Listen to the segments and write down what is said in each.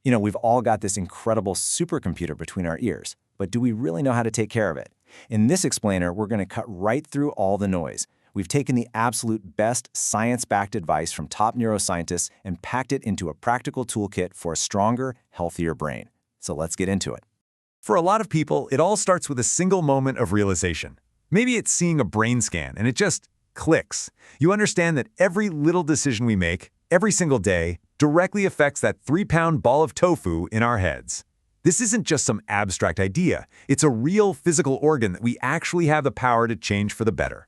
We've all got this incredible supercomputer between our ears, but do we really know how to take care of it? In this explainer, we're going to cut right through all the noise. We've taken the absolute best science-backed advice from top neuroscientists and packed it into a practical toolkit for a stronger, healthier brain. So let's get into it. For a lot of people, it all starts with a single moment of realization. Maybe it's seeing a brain scan and it just clicks. You understand that every little decision we make, every single day, directly affects that 3-pound ball of tofu in our heads. This isn't just some abstract idea. It's a real physical organ that we actually have the power to change for the better.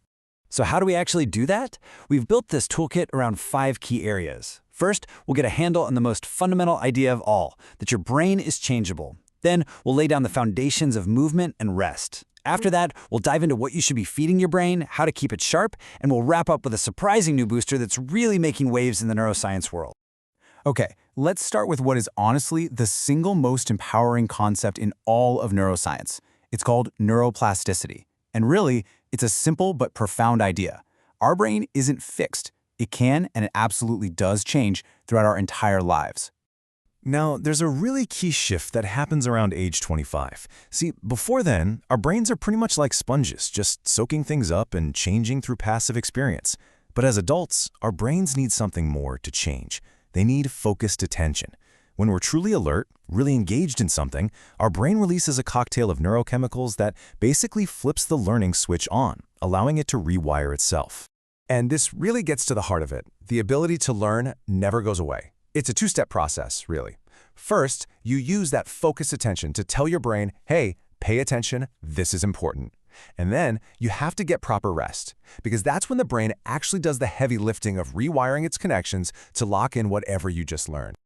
So how do we actually do that? We've built this toolkit around 5 key areas. First, we'll get a handle on the most fundamental idea of all, that your brain is changeable. Then, we'll lay down the foundations of movement and rest. After that, we'll dive into what you should be feeding your brain, how to keep it sharp, and we'll wrap up with a surprising new booster that's really making waves in the neuroscience world. Okay, let's start with what is honestly the single most empowering concept in all of neuroscience. It's called neuroplasticity. And really, it's a simple but profound idea. Our brain isn't fixed. It can and it absolutely does change throughout our entire lives. Now, there's a really key shift that happens around age 25. See, before then, our brains are pretty much like sponges, just soaking things up and changing through passive experience. But as adults, our brains need something more to change. They need focused attention. When we're truly alert, really engaged in something, our brain releases a cocktail of neurochemicals that basically flips the learning switch on, allowing it to rewire itself. And this really gets to the heart of it. The ability to learn never goes away. It's a two-step process, really. First, you use that focused attention to tell your brain, hey, pay attention, this is important. And then you have to get proper rest, because that's when the brain actually does the heavy lifting of rewiring its connections to lock in whatever you just learned.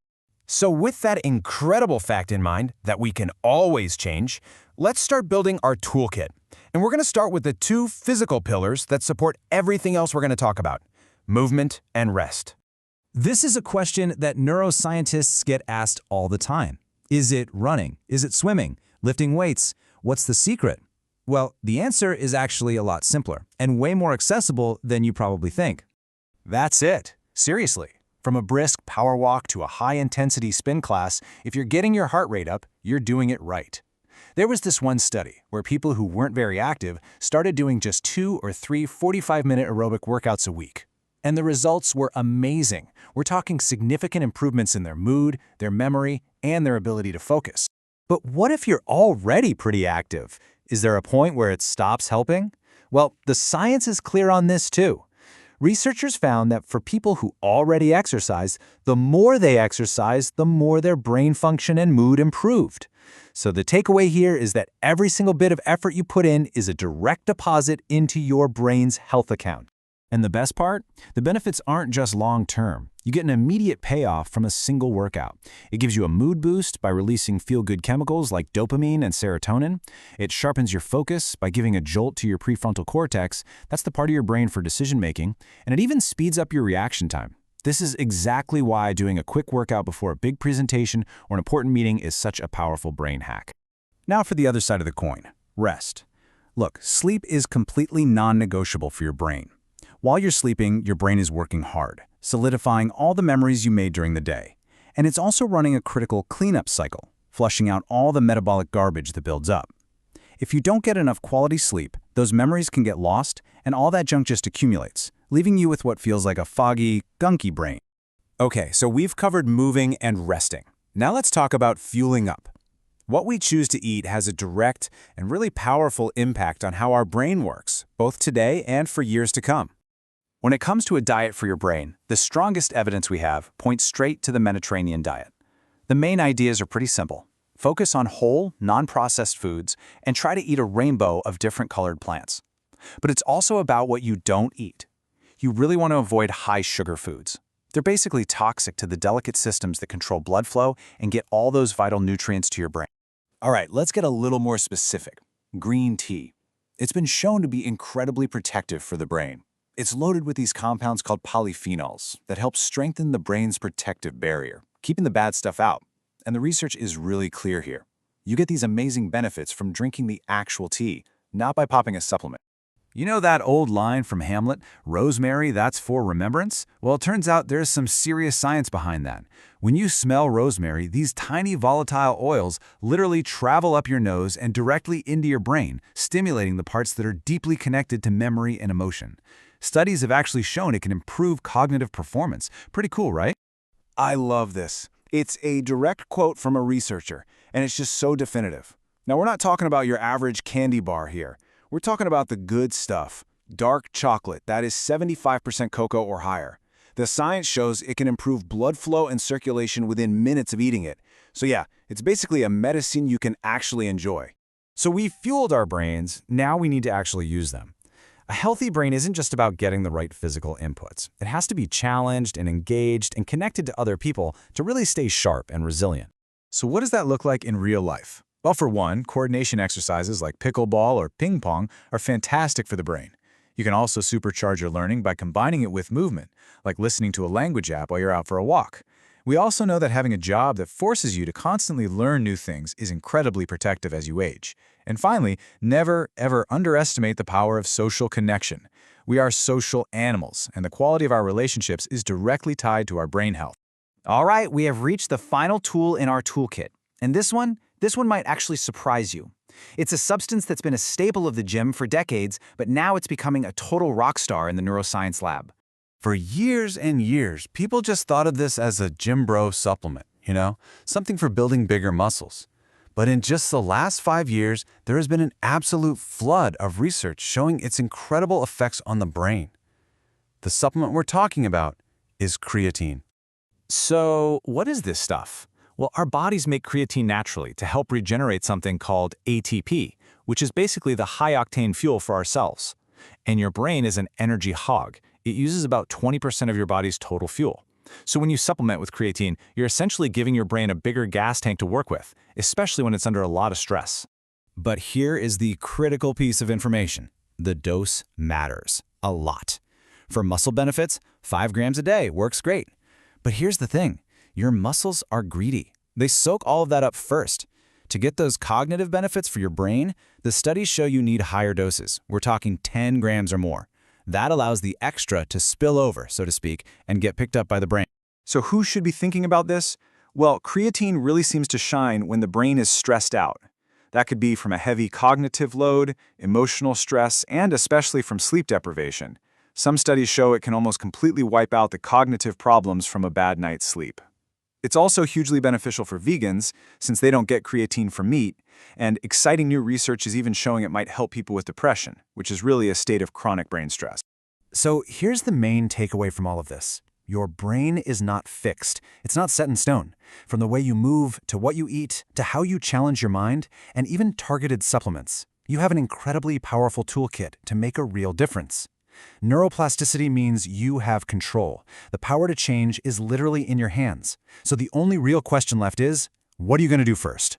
So with that incredible fact in mind, that we can always change, let's start building our toolkit. And we're going to start with the 2 physical pillars that support everything else we're going to talk about: movement and rest. This is a question that neuroscientists get asked all the time. Is it running? Is it swimming? Lifting weights? What's the secret? Well, the answer is actually a lot simpler and way more accessible than you probably think. That's it. Seriously. From a brisk power walk to a high-intensity spin class, if you're getting your heart rate up, you're doing it right. There was this one study where people who weren't very active started doing just 2 or 3 45-minute aerobic workouts a week. And the results were amazing. We're talking significant improvements in their mood, their memory, and their ability to focus. But what if you're already pretty active? Is there a point where it stops helping? Well, the science is clear on this too. Researchers found that for people who already exercise, the more they exercise, the more their brain function and mood improved. So the takeaway here is that every single bit of effort you put in is a direct deposit into your brain's health account. And the best part? The benefits aren't just long-term. You get an immediate payoff from a single workout. It gives you a mood boost by releasing feel-good chemicals like dopamine and serotonin. It sharpens your focus by giving a jolt to your prefrontal cortex. That's the part of your brain for decision-making. And it even speeds up your reaction time. This is exactly why doing a quick workout before a big presentation or an important meeting is such a powerful brain hack. Now for the other side of the coin, rest. Look, sleep is completely non-negotiable for your brain. While you're sleeping, your brain is working hard, solidifying all the memories you made during the day. And it's also running a critical cleanup cycle, flushing out all the metabolic garbage that builds up. If you don't get enough quality sleep, those memories can get lost, and all that junk just accumulates, leaving you with what feels like a foggy, gunky brain. Okay, so we've covered moving and resting. Now let's talk about fueling up. What we choose to eat has a direct and really powerful impact on how our brain works, both today and for years to come. When it comes to a diet for your brain, the strongest evidence we have points straight to the Mediterranean diet. The main ideas are pretty simple. Focus on whole, non-processed foods and try to eat a rainbow of different colored plants. But it's also about what you don't eat. You really want to avoid high-sugar foods. They're basically toxic to the delicate systems that control blood flow and get all those vital nutrients to your brain. All right, let's get a little more specific. Green tea. It's been shown to be incredibly protective for the brain. It's loaded with these compounds called polyphenols that help strengthen the brain's protective barrier, keeping the bad stuff out. And the research is really clear here. You get these amazing benefits from drinking the actual tea, not by popping a supplement. You know that old line from Hamlet, rosemary, that's for remembrance? Well, it turns out there's some serious science behind that. When you smell rosemary, these tiny volatile oils literally travel up your nose and directly into your brain, stimulating the parts that are deeply connected to memory and emotion. Studies have actually shown it can improve cognitive performance. Pretty cool, right? I love this. It's a direct quote from a researcher, and it's just so definitive. Now, we're not talking about your average candy bar here. We're talking about the good stuff. Dark chocolate, that is 75% cocoa or higher. The science shows it can improve blood flow and circulation within minutes of eating it. So yeah, it's basically a medicine you can actually enjoy. So we've fueled our brains, now we need to actually use them. A healthy brain isn't just about getting the right physical inputs. It has to be challenged and engaged and connected to other people to really stay sharp and resilient. So what does that look like in real life? Well, for one, coordination exercises like pickleball or ping pong are fantastic for the brain. You can also supercharge your learning by combining it with movement, like listening to a language app while you're out for a walk. We also know that having a job that forces you to constantly learn new things is incredibly protective as you age. And finally, never, ever underestimate the power of social connection. We are social animals, and the quality of our relationships is directly tied to our brain health. All right, we have reached the final tool in our toolkit. And this one might actually surprise you. It's a substance that's been a staple of the gym for decades, but now it's becoming a total rock star in the neuroscience lab. For years and years, people just thought of this as a gym bro supplement, something for building bigger muscles. But in just the last 5 years, there has been an absolute flood of research showing its incredible effects on the brain. The supplement we're talking about is creatine. So, what is this stuff? Well, our bodies make creatine naturally to help regenerate something called ATP, which is basically the high-octane fuel for our cells. And your brain is an energy hog. It uses about 20% of your body's total fuel. So when you supplement with creatine, you're essentially giving your brain a bigger gas tank to work with, especially when it's under a lot of stress. But here is the critical piece of information. The dose matters a lot. For muscle benefits, 5 grams a day works great. But here's the thing. Your muscles are greedy. They soak all of that up first. To get those cognitive benefits for your brain, the studies show you need higher doses. We're talking 10 grams or more. That allows the extra to spill over, so to speak, and get picked up by the brain. So who should be thinking about this? Well, creatine really seems to shine when the brain is stressed out. That could be from a heavy cognitive load, emotional stress, and especially from sleep deprivation. Some studies show it can almost completely wipe out the cognitive problems from a bad night's sleep. It's also hugely beneficial for vegans, since they don't get creatine from meat, and exciting new research is even showing it might help people with depression, which is really a state of chronic brain stress. So here's the main takeaway from all of this. Your brain is not fixed. It's not set in stone. From the way you move, to what you eat, to how you challenge your mind, and even targeted supplements, you have an incredibly powerful toolkit to make a real difference. Neuroplasticity means you have control. The power to change is literally in your hands. So the only real question left is, what are you going to do first?